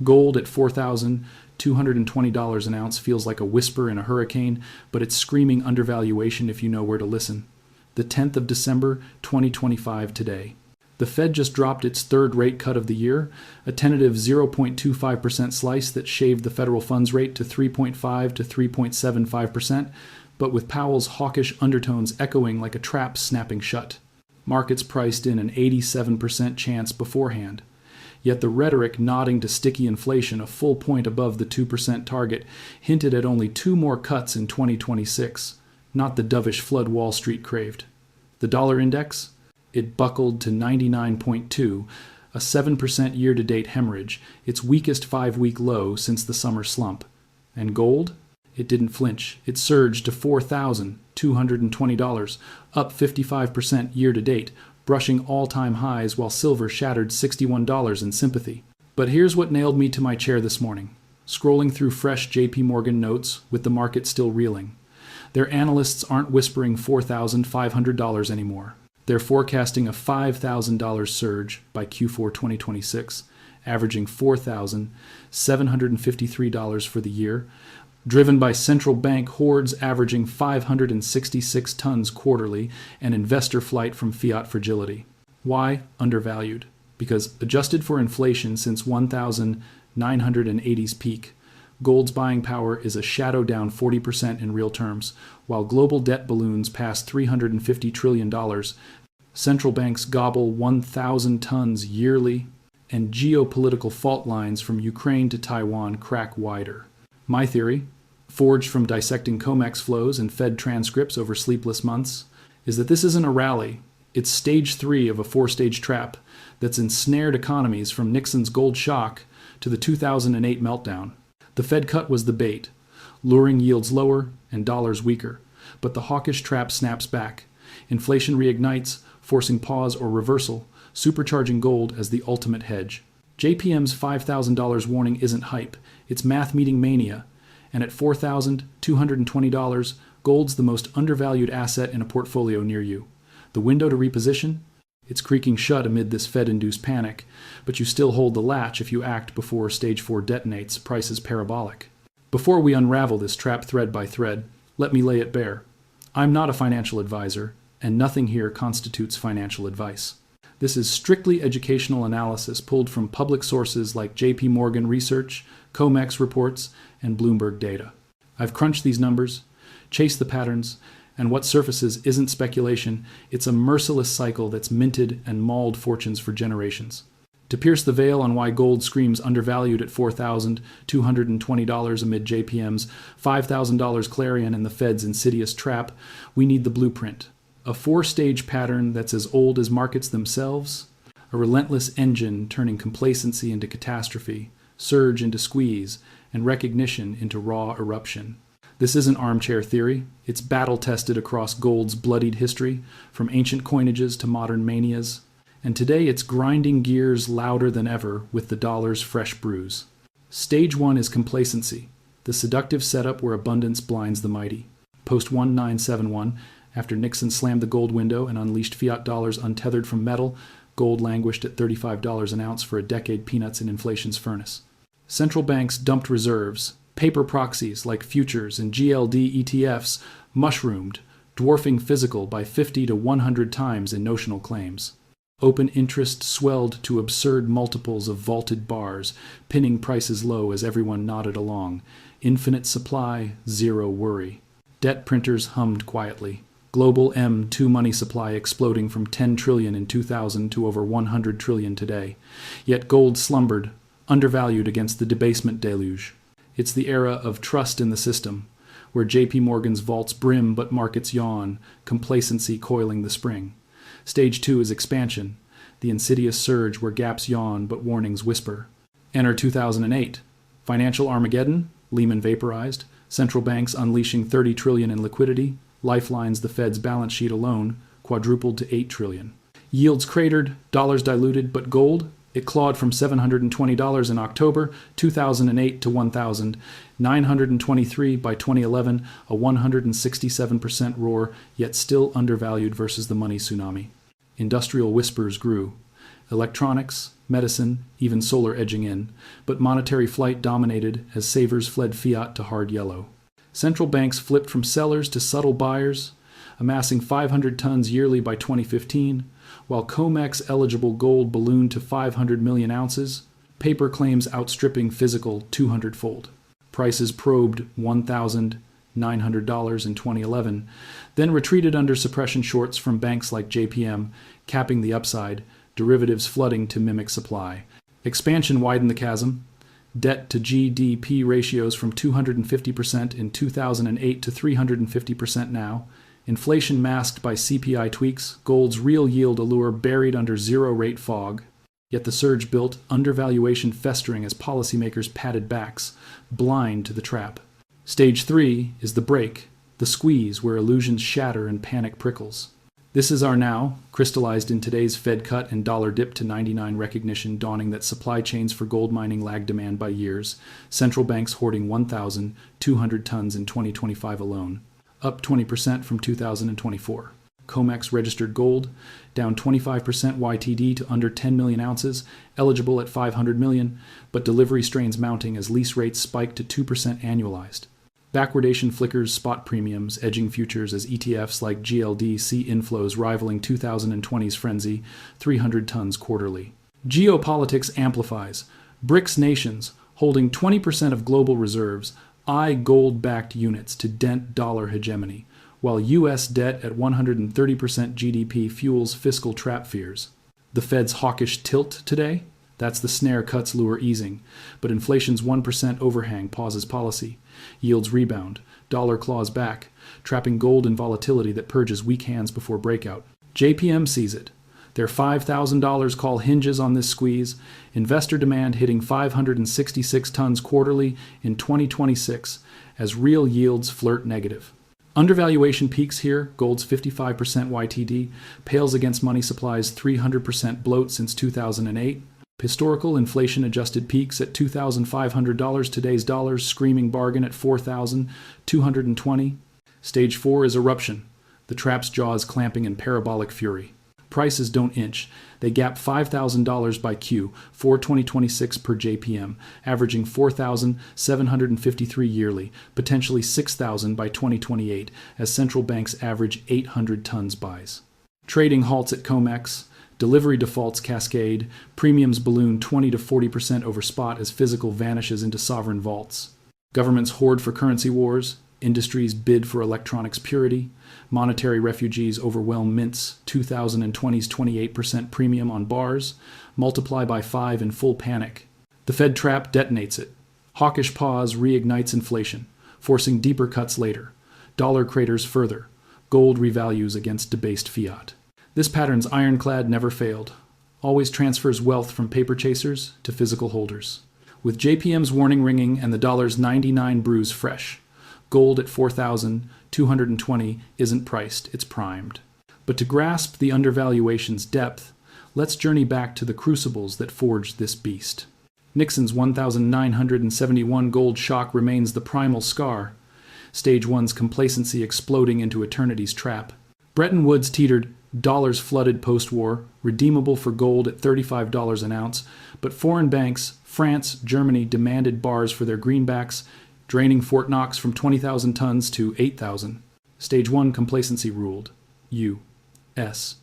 Gold at $4,220 an ounce feels like a whisper in a hurricane, but it's screaming undervaluation if you know where to listen. The 10th of December, 2025 today. The Fed just dropped its third rate cut of the year, a tentative 0.25% slice that shaved the federal funds rate to 3.5 to 3.75%, but with Powell's hawkish undertones echoing like a trap snapping shut. Markets priced in an 87% chance beforehand. Yet the rhetoric nodding to sticky inflation a full point above the 2% target hinted at only 2 more cuts in 2026, not the dovish flood Wall Street craved. The dollar index? It buckled to 99.2, a 7% year-to-date hemorrhage, its weakest 5-week low since the summer slump. And gold? It didn't flinch. It surged to $4,220, up 55% year-to-date, brushing all-time highs while silver shattered $61 in sympathy. But here's what nailed me to my chair this morning. Scrolling through fresh JPMorgan notes with the market still reeling. Their analysts aren't whispering $4,500 anymore. They're forecasting a $5,000 surge by Q4 2026, averaging $4,753 for the year, driven by central bank hoards averaging 566 tons quarterly and investor flight from fiat fragility. Why undervalued? Because adjusted for inflation since 1980's peak, gold's buying power is a shadow down 40% in real terms, while global debt balloons past $350 trillion, central banks gobble 1,000 tons yearly, and geopolitical fault lines from Ukraine to Taiwan crack wider. My theory, forged from dissecting COMEX flows and Fed transcripts over sleepless months, is that this isn't a rally. It's stage 3 of a 4-stage trap that's ensnared economies from Nixon's gold shock to the 2008 meltdown. The Fed cut was the bait, luring yields lower and dollars weaker, but the hawkish trap snaps back. Inflation reignites, forcing pause or reversal, supercharging gold as the ultimate hedge. JPM's $5,000 warning isn't hype, it's math meeting mania, and at $4,220, gold's the most undervalued asset in a portfolio near you. The window to reposition? It's creaking shut amid this Fed-induced panic, but you still hold the latch if you act before stage 4 detonates, prices parabolic. Before we unravel this trap thread by thread, let me lay it bare. I'm not a financial advisor, and nothing here constitutes financial advice. This is strictly educational analysis pulled from public sources like JPMorgan research, COMEX reports, and Bloomberg data. I've crunched these numbers, chased the patterns, and what surfaces isn't speculation, it's a merciless cycle that's minted and mauled fortunes for generations. To pierce the veil on why gold screams undervalued at $4,220 amid JPM's $5,000 clarion and the Fed's insidious trap, we need the blueprint. A 4-stage pattern that's as old as markets themselves, a relentless engine turning complacency into catastrophe, surge into squeeze, and recognition into raw eruption. This isn't armchair theory, it's battle-tested across gold's bloodied history, from ancient coinages to modern manias, and today it's grinding gears louder than ever with the dollar's fresh bruise. Stage 1 is complacency, the seductive setup where abundance blinds the mighty. Post-1971, after Nixon slammed the gold window and unleashed fiat dollars untethered from metal, gold languished at $35 an ounce for a decade peanuts in inflation's furnace. Central banks dumped reserves. Paper proxies like futures and GLD ETFs mushroomed, dwarfing physical by 50 to 100 times in notional claims. Open interest swelled to absurd multiples of vaulted bars, pinning prices low as everyone nodded along. Infinite supply, zero worry. Debt printers hummed quietly. Global M2 money supply exploding from 10 trillion in 2000 to over 100 trillion today. Yet gold slumbered, undervalued against the debasement deluge. It's the era of trust in the system, where JPMorgan's vaults brim but markets yawn, complacency coiling the spring. Stage 2 is expansion, the insidious surge where gaps yawn but warnings whisper. Enter 2008. Financial Armageddon, Lehman vaporized, central banks unleashing 30 trillion in liquidity, lifelines the Fed's balance sheet alone quadrupled to 8 trillion. Yields cratered, dollars diluted, but gold? It clawed from $720 in October 2008 to $1,923 by 2011, a 167% roar, yet still undervalued versus the money tsunami. Industrial whispers grew. electronics, medicine, even solar edging in, but monetary flight dominated as savers fled fiat to hard yellow. Central banks flipped from sellers to subtle buyers, amassing 500 tons yearly by 2015, while COMEX eligible gold ballooned to 500 million ounces, paper claims outstripping physical 200-fold. Prices probed $1,900 in 2011, then retreated under suppression shorts from banks like JPM, capping the upside, derivatives flooding to mimic supply. Expansion widened the chasm. Debt to GDP ratios from 250% in 2008 to 350% now. Inflation masked by CPI tweaks, gold's real yield allure buried under zero-rate fog. Yet the surge built, undervaluation festering as policymakers patted backs, blind to the trap. Stage 3 is the break, the squeeze where illusions shatter and panic prickles. This is our now, crystallized in today's Fed cut and dollar dip to 99 recognition dawning that supply chains for gold mining lag demand by years, central banks hoarding 1,200 tons in 2025 alone, up 20% from 2024. COMEX registered gold, down 25% YTD to under 10 million ounces, eligible at 500 million, but delivery strains mounting as lease rates spiked to 2% annualized. Backwardation flickers spot premiums, edging futures as ETFs like GLD see inflows rivaling 2020's frenzy, 300 tons quarterly. Geopolitics amplifies. BRICS nations, holding 20% of global reserves, eye gold-backed units to dent dollar hegemony, while U.S. debt at 130% GDP fuels fiscal trap fears. The Fed's hawkish tilt today? That's the snare cuts lure easing, but inflation's 1% overhang pauses policy. Yields rebound, dollar claws back, trapping gold in volatility that purges weak hands before breakout. JPM sees it. Their $5,000 call hinges on this squeeze, investor demand hitting 566 tons quarterly in 2026 as real yields flirt negative. Undervaluation peaks here, gold's 55% YTD, pales against money supply's 300% bloat since 2008. Historical inflation-adjusted peaks at $2,500, today's dollars screaming bargain at $4,220. Stage 4 is eruption, the trap's jaws clamping in parabolic fury. Prices don't inch. They gap $5,000 by Q, 2026 per JPM, averaging $4,753 yearly, potentially $6,000 by 2028, as central banks average 800 tons buys. Trading halts at COMEX. Delivery defaults cascade, premiums balloon 20 to 40% over spot as physical vanishes into sovereign vaults. Governments hoard for currency wars, industries bid for electronics purity, monetary refugees overwhelm mints 2020's 28% premium on bars, multiply by 5 in full panic. The Fed trap detonates it. Hawkish pause reignites inflation, forcing deeper cuts later. Dollar craters further. Gold revalues against debased fiat. This pattern's ironclad never failed, always transfers wealth from paper chasers to physical holders. With JPM's warning ringing and the dollar's 99 bruise fresh, gold at 4,220 isn't priced, it's primed. But to grasp the undervaluation's depth, let's journey back to the crucibles that forged this beast. Nixon's 1,971 gold shock remains the primal scar, Stage 1's complacency exploding into eternity's trap. Bretton Woods teetered, dollars flooded post-war, redeemable for gold at $35 an ounce, but foreign banks, France, Germany, demanded bars for their greenbacks, draining Fort Knox from 20,000 tons to 8,000. Stage 1 complacency ruled. U.S.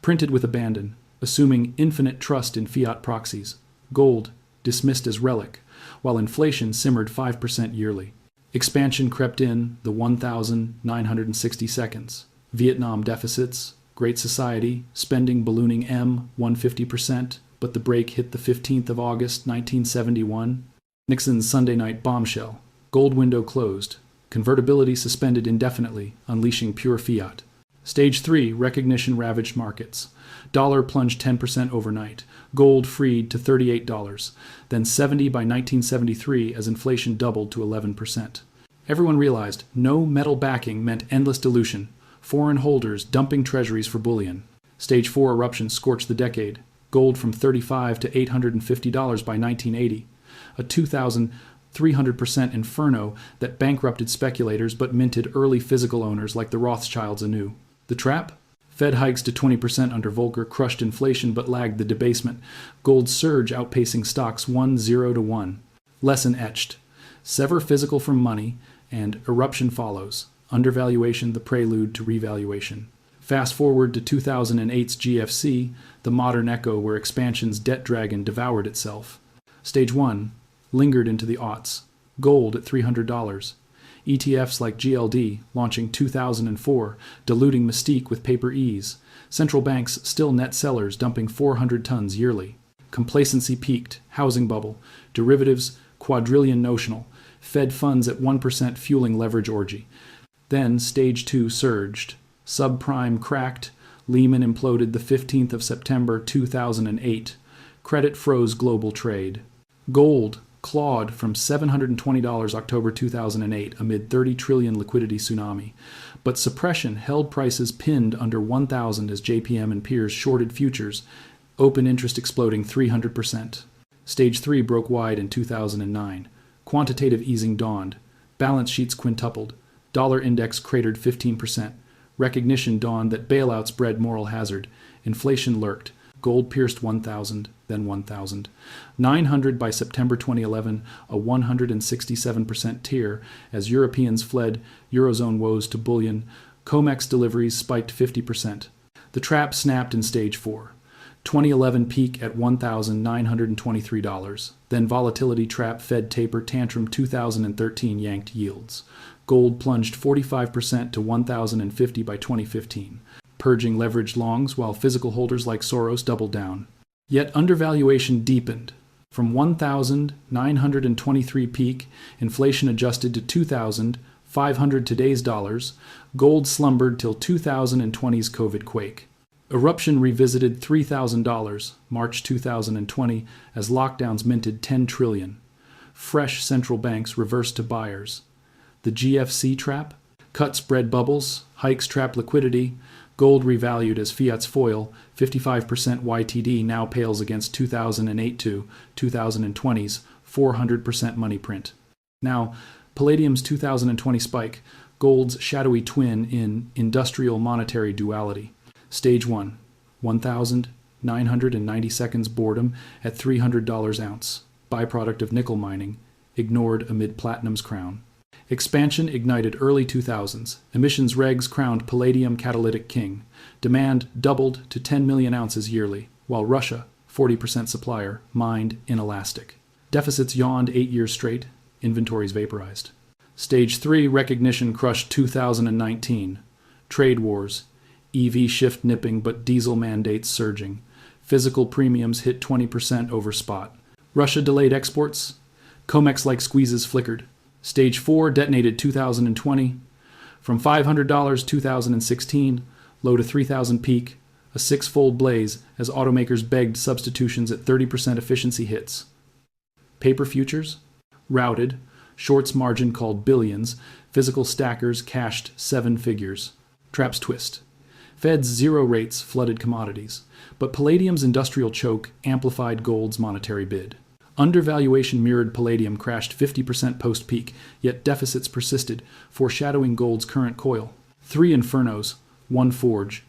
Printed with abandon, assuming infinite trust in fiat proxies. Gold dismissed as relic, while inflation simmered 5% yearly. Expansion crept in the 1,960 seconds. Vietnam deficits, Great Society, spending ballooning 150%, but the break hit the 15th of August, 1971. Nixon's Sunday night bombshell. Gold window closed. Convertibility suspended indefinitely, unleashing pure fiat. Stage 3, recognition ravaged markets. Dollar plunged 10% overnight. Gold freed to $38, then $70 by 1973 as inflation doubled to 11%. Everyone realized no metal backing meant endless dilution. Foreign holders dumping treasuries for bullion. Stage 4 eruption scorched the decade. Gold from $35 to $850 by 1980. A 2,300% inferno that bankrupted speculators but minted early physical owners like the Rothschilds anew. The trap? Fed hikes to 20% under Volcker crushed inflation but lagged the debasement. Gold's surge outpacing stocks 1-0-1. Lesson etched. Sever physical from money, and eruption follows. Undervaluation, the prelude to revaluation. Fast forward to 2008's GFC, the modern echo where expansion's debt dragon devoured itself. Stage 1 lingered into the aughts. Gold at $300. ETFs like GLD launching 2004, diluting mystique with paper ease. Central banks still net sellers dumping 400 tons yearly. Complacency peaked, housing bubble, derivatives quadrillion notional, Fed funds at 1% fueling leverage orgy. Then Stage 2 surged. Subprime cracked. Lehman imploded the 15th of September 2008. Credit froze global trade. Gold clawed from $720 October 2008 amid $30 trillion liquidity tsunami. But suppression held prices pinned under 1,000 as JPM and peers shorted futures, open interest exploding 300%. Stage 3 broke wide in 2009. Quantitative easing dawned. Balance sheets quintupled. Dollar index cratered 15%. Recognition dawned that bailouts bred moral hazard. Inflation lurked. Gold pierced 1,000, then 1,000. 900 by September 2011, a 167% tier as Europeans fled Eurozone woes to bullion. COMEX deliveries spiked 50%. The trap snapped in Stage 4. 2011 peak at $1,923. Then volatility trap Fed taper tantrum 2013 yanked yields. Gold plunged 45% to $1,050 by 2015. Purging leveraged longs while physical holders like Soros doubled down. Yet undervaluation deepened. From 1,923 peak, inflation adjusted to 2,500 today's dollars, gold slumbered till 2020's COVID quake. Eruption revisited $3,000 March 2020 as lockdowns minted $10 trillion. Fresh central banks reversed to buyers. The GFC trap? Cuts bred bubbles, hikes trap liquidity, gold revalued as fiat's foil, 55% YTD now pales against 2008 to 2020's 400% money print. Now, palladium's 2020 spike, gold's shadowy twin in industrial monetary duality. Stage 1, 1,990 seconds boredom at $300 ounce, byproduct of nickel mining, ignored amid platinum's crown. Expansion ignited early 2000s. Emissions regs crowned palladium catalytic king. Demand doubled to 10 million ounces yearly, while Russia, 40% supplier, mined inelastic. Deficits yawned 8 years straight. Inventories vaporized. Stage 3 recognition crushed 2019. Trade wars. EV shift nipping but diesel mandates surging. Physical premiums hit 20% over spot. Russia delayed exports. COMEX-like squeezes flickered. Stage 4 detonated 2020. From $500 2016, low to 3,000 peak, a six-fold blaze as automakers begged substitutions at 30% efficiency hits. Paper futures? Routed. Shorts margin called billions. Physical stackers cashed 7 figures. Traps twist. Fed's zero rates flooded commodities, but palladium's industrial choke amplified gold's monetary bid. Undervaluation mirrored palladium crashed 50% post-peak, yet deficits persisted, foreshadowing gold's current coil. 3 infernos, 1 forge.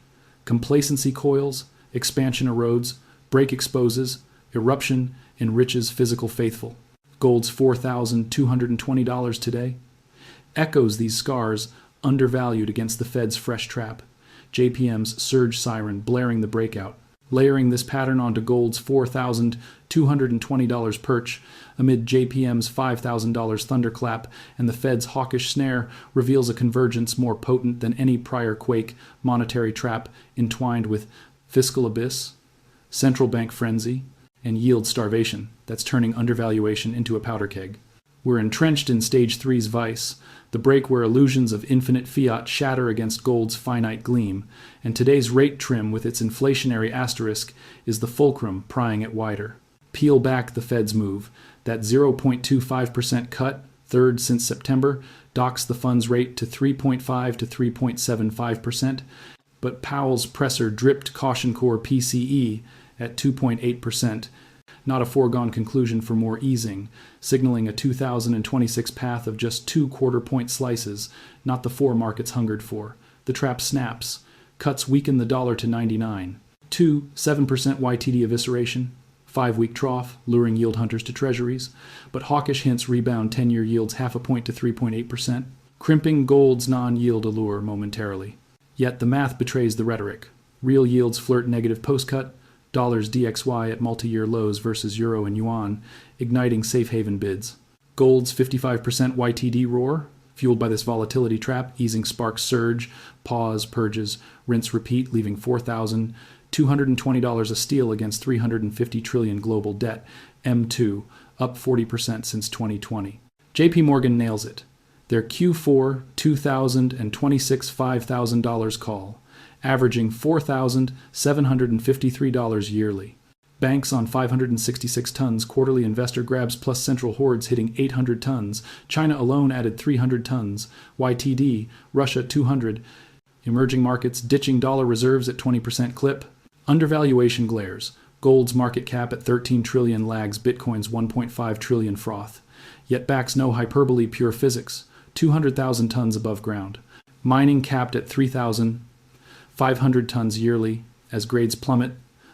Complacency coils, expansion erodes, break exposes, eruption enriches physical faithful. Gold's $4,220 today echoes these scars, undervalued against the Fed's fresh trap. JPM's surge siren blaring the breakout. Layering this pattern onto gold's $4,220 perch amid JPM's $5,000 thunderclap and the Fed's hawkish snare reveals a convergence more potent than any prior quake, monetary trap entwined with fiscal abyss, central bank frenzy, and yield starvation that's turning undervaluation into a powder keg. We're entrenched in Stage 3's vice, the break where illusions of infinite fiat shatter against gold's finite gleam, and today's rate trim with its inflationary asterisk is the fulcrum prying it wider. Peel back the Fed's move. That 0.25% cut, third since September, docks the funds rate to 3.5 to 3.75%, but Powell's presser dripped caution core PCE at 2.8%, not a foregone conclusion for more easing, signaling a 2026 path of just 2 quarter-point slices, not the 4 markets hungered for. The trap snaps. Cuts weaken the dollar to 99. 2. 7% YTD evisceration. 5-week trough, luring yield hunters to treasuries. But hawkish hints rebound 10-year yields half a point to 3.8%. Crimping gold's non-yield allure momentarily. Yet the math betrays the rhetoric. Real yields flirt negative post-cut. Dollars DXY at multi-year lows versus euro and yuan, igniting safe haven bids. Gold's 55% YTD roar, fueled by this volatility trap, easing sparks surge, pause, purges, rinse, repeat, leaving $4,220 a steal against $350 trillion global debt. M2, up 40% since 2020. JPMorgan nails it. Their Q4 2026 $5,000 call, averaging $4,753 yearly. Banks on 566 tons, quarterly investor grabs plus central hoards hitting 800 tons. China alone added 300 tons. YTD, Russia 200. Emerging markets ditching dollar reserves at 20% clip. Undervaluation glares. Gold's market cap at 13 trillion lags Bitcoin's 1.5 trillion froth. Yet backs no hyperbole, pure physics. 200,000 tons above ground. Mining capped at 3,500 tons yearly as grades plummet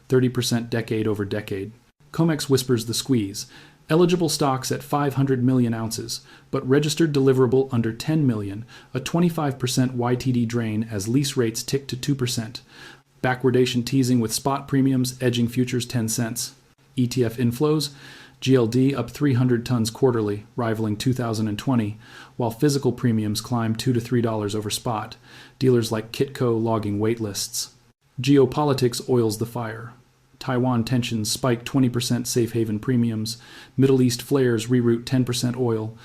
30% decade over decade. COMEX whispers the squeeze. Eligible stocks at 500 million ounces, but registered deliverable under 10 million, a 25% YTD drain as lease rates tick to 2%. Backwardation teasing with spot premiums edging futures 10 cents. ETF inflows, GLD up 300 tons quarterly, rivaling 2020, while physical premiums climb $2 to $3 over spot. Dealers like Kitco logging wait lists. Geopolitics oils the fire. Taiwan tensions spike 20% safe haven premiums. Middle East flares reroute 10% oil.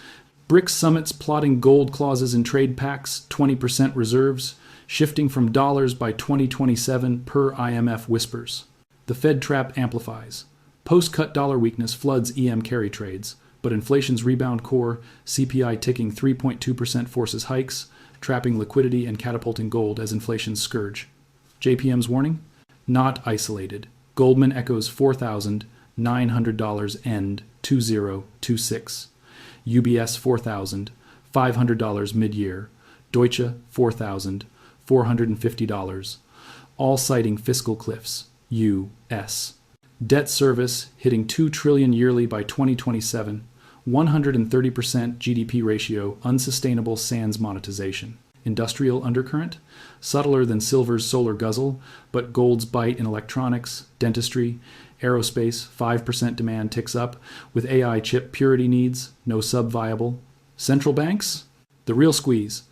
BRICS summits plotting gold clauses in trade pacts, 20% reserves, shifting from dollars by 2027 per IMF whispers. The Fed trap amplifies. Post-cut dollar weakness floods EM carry trades, but inflation's rebound core, CPI ticking 3.2% forces hikes, trapping liquidity and catapulting gold as inflation's scourge. JPM's warning? Not isolated. Goldman echoes $4,900 end 2026. UBS $4,500 mid-year. Deutsche $4,450. All citing fiscal cliffs. U.S. Debt service hitting $2 trillion yearly by 2027. 130% GDP ratio unsustainable sans monetization. Industrial undercurrent, subtler than silver's solar guzzle, but gold's bite in electronics, dentistry, aerospace, 5% demand ticks up, with AI chip purity needs, no sub-viable. Central banks? The real squeeze.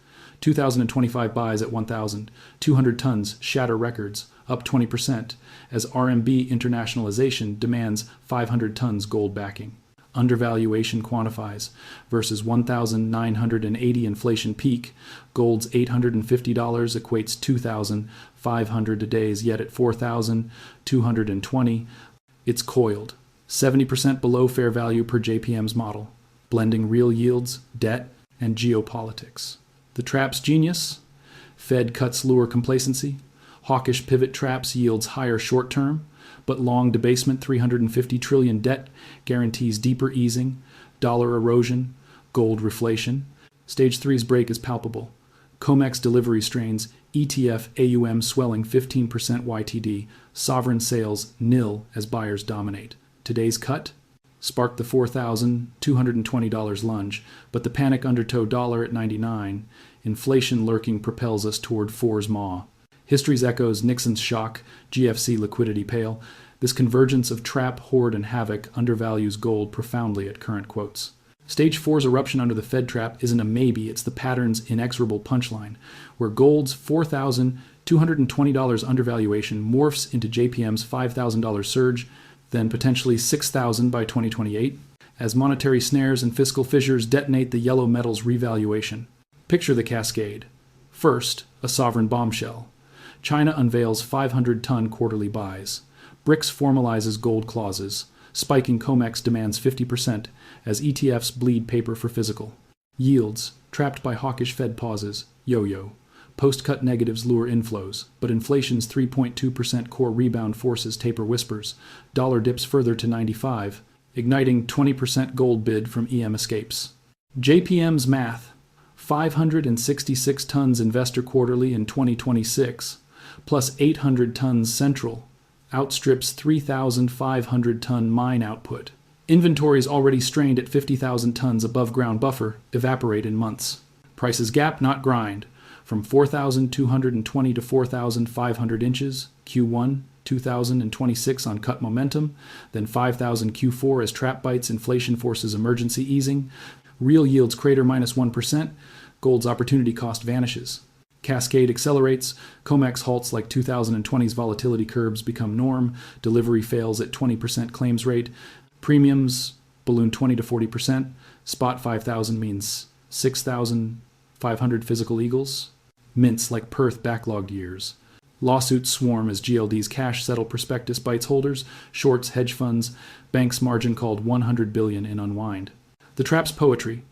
2025 buys at 1,200 tons shatter records, up 20%, as RMB internationalization demands 500 tons gold backing. Undervaluation quantifies versus 1,980 inflation peak. Gold's $850 equates 2,500 a days, yet at 4,220, it's coiled. 70% below fair value per JPM's model, blending real yields, debt, and geopolitics. The trap's genius? Fed cuts lure complacency. Hawkish pivot traps yields higher short term, but long debasement 350 trillion debt guarantees deeper easing, dollar erosion, gold reflation. Stage 3's break is palpable. COMEX delivery strains, ETF AUM swelling 15% YTD, sovereign sales nil as buyers dominate. Today's cut? Sparked the $4,220 lunge, but the panic undertow dollar at 99. Inflation lurking propels us toward 4's maw. History's echoes, Nixon's shock, GFC liquidity pale. This convergence of trap, hoard, and havoc undervalues gold profoundly at current quotes. Stage 4's eruption under the Fed trap isn't a maybe, it's the pattern's inexorable punchline, where gold's $4,220 undervaluation morphs into JPM's $5,000 surge, then potentially $6,000 by 2028, as monetary snares and fiscal fissures detonate the yellow metal's revaluation. Picture the cascade. First, a sovereign bombshell. China unveils 500-ton quarterly buys. BRICS formalizes gold clauses. Spiking COMEX demands 50% as ETFs bleed paper for physical. Yields, trapped by hawkish Fed pauses, yo-yo. Post-cut negatives lure inflows, but inflation's 3.2% core rebound forces taper whispers. Dollar dips further to 95, igniting 20% gold bid from EM escapes. JPM's math, 566 tons investor quarterly in 2026. plus 800 tons central, outstrips 3,500-ton mine output. Inventories already strained at 50,000 tons above ground buffer evaporate in months. Prices gap, not grind, from 4,220 to 4,500 inches, Q1 2026 on cut momentum, then 5,000 Q4 as trap bites, inflation forces emergency easing, real yields crater minus 1%, gold's opportunity cost vanishes. Cascade accelerates, COMEX halts like 2020's volatility curves become norm, delivery fails at 20% claims rate, premiums balloon 20 to 40%, spot 5,000 means 6,500 physical eagles, mints like Perth backlogged years. Lawsuits swarm as GLD's cash settle prospectus bites holders, shorts hedge funds, banks margin called 100 billion in unwind. The trap's poetry.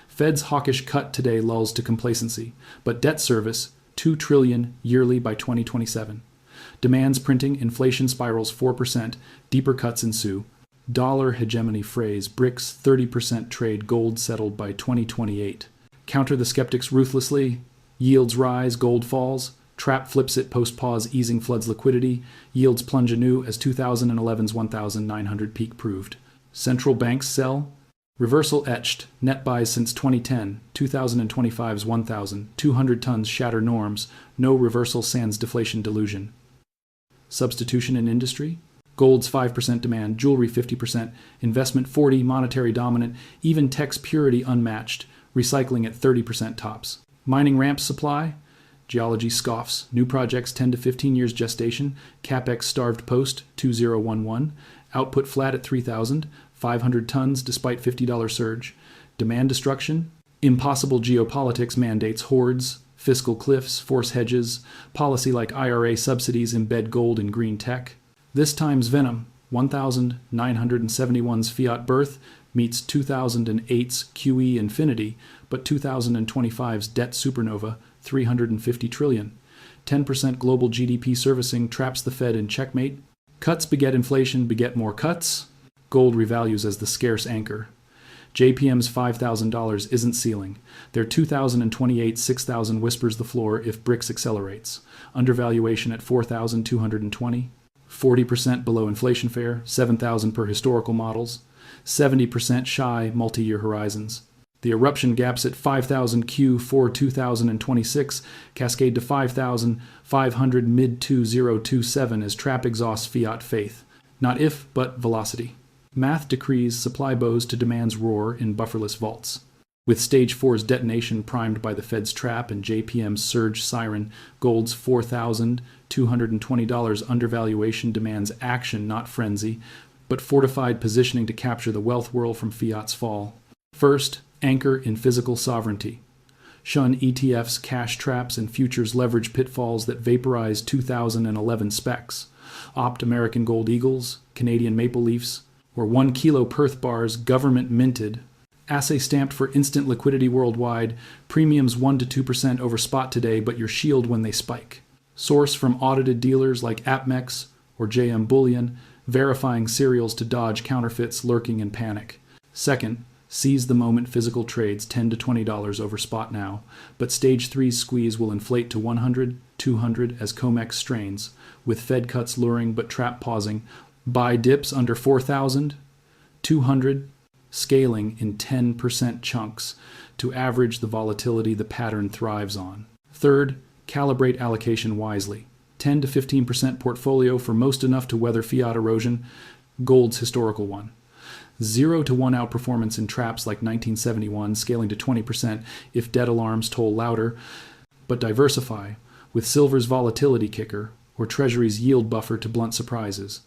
Fed's hawkish cut today lulls to complacency, but debt service, $2 trillion yearly by 2027. Demands printing, inflation spirals 4%, deeper cuts ensue. Dollar hegemony phrase, BRICS 30% trade, gold settled by 2028. Counter the skeptics ruthlessly, yields rise, gold falls. Trap flips it post-pause, easing floods liquidity. Yields plunge anew as 2011's 1,900 peak proved. Central banks sell. Reversal etched, net buys since 2010, 2025's 1,000, 200 tons shatter norms, no reversal sans deflation delusion. Substitution in industry? Gold's 5% demand, jewelry 50%, investment 40%, monetary dominant, even tech's purity unmatched, recycling at 30% tops. Mining ramps supply? Geology scoffs, new projects 10 to 15 years gestation, CapEx starved post 2011, output flat at 3,000, 500 tons despite $50 surge. Demand destruction? Impossible geopolitics mandates hordes, fiscal cliffs, force hedges, policy like IRA subsidies embed gold in green tech. This time's venom, 1971's fiat birth meets 2008's QE infinity, but 2025's debt supernova, 350 trillion. 10% global GDP servicing traps the Fed in checkmate. Cuts beget inflation, beget more cuts. Gold revalues as the scarce anchor. JPM's $5,000 isn't ceiling. Their 2028 6,000 whispers the floor if BRICS accelerates. Undervaluation at 4,220. 40% below inflation fare, 7,000 per historical models. 70% shy multi-year horizons. The eruption gaps at 5,000 Q4 2026 cascade to 5,500 mid-2027 as trap exhausts fiat faith. Not if, but velocity. Math decrees supply bows to demand's roar in bufferless vaults. With Stage 4's detonation primed by the Fed's trap and JPM's surge siren, gold's $4,220 undervaluation demands action, not frenzy, but fortified positioning to capture the wealth whirl from fiat's fall. First, anchor in physical sovereignty. Shun ETFs, cash traps, and futures leverage pitfalls that vaporize 2011 specs. Opt American Gold Eagles, Canadian Maple Leafs, or 1 kilo Perth bars government minted. Assay stamped for instant liquidity worldwide, premiums 1 to 2% over spot today, but your shield when they spike. Source from audited dealers like APMEX or JM Bullion, verifying serials to dodge counterfeits lurking in panic. Second, seize the moment physical trades $10 to $20 over spot now, but Stage 3's squeeze will inflate to 100, 200 as COMEX strains, with Fed cuts luring but trap pausing. Buy dips under 4,000, 200, scaling in 10% chunks to average the volatility the pattern thrives on. Third, calibrate allocation wisely. 10 to 15% portfolio for most enough to weather fiat erosion, gold's historical one. 0 to 1 outperformance in traps like 1971, scaling to 20% if debt alarms toll louder, but diversify with silver's volatility kicker or treasury's yield buffer to blunt surprises.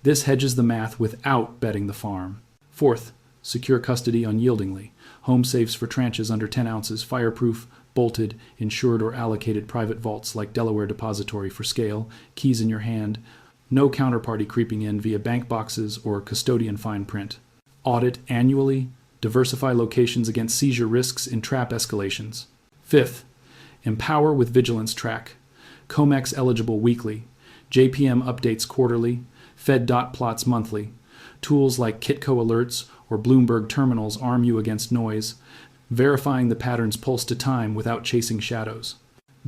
This hedges the math without betting the farm. Fourth, secure custody unyieldingly. Home safes for tranches under 10 ounces, fireproof, bolted, insured or allocated private vaults like Delaware Depository for scale, keys in your hand, no counterparty creeping in via bank boxes or custodian fine print. Audit annually, diversify locations against seizure risks in trap escalations. Fifth, empower with vigilance track. COMEX eligible weekly, JPM updates quarterly, Fed dot plots monthly. Tools like Kitco alerts or Bloomberg terminals arm you against noise, verifying the pattern's pulse to time without chasing shadows.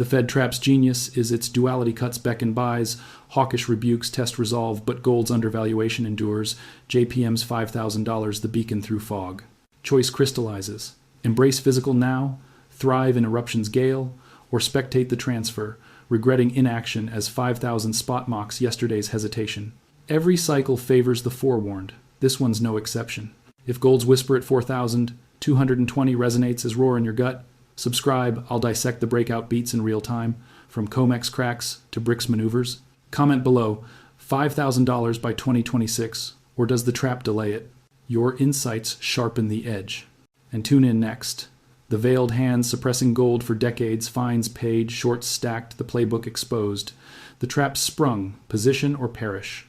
The Fed trap's genius is its duality cuts beckon buys, hawkish rebukes test resolve, but gold's undervaluation endures, JPM's $5,000 the beacon through fog. Choice crystallizes. Embrace physical now, thrive in eruption's gale, or spectate the transfer, regretting inaction as 5,000 spot mocks yesterday's hesitation. Every cycle favors the forewarned. This one's no exception. If gold's whisper at 4,220 resonates as roar in your gut, subscribe. I'll dissect the breakout beats in real time, from COMEX cracks to BRICS maneuvers. Comment below, $5,000 by 2026, or does the trap delay it? Your insights sharpen the edge. And tune in next. The veiled hand suppressing gold for decades, fines paid, shorts stacked, the playbook exposed. The trap sprung, position or perish.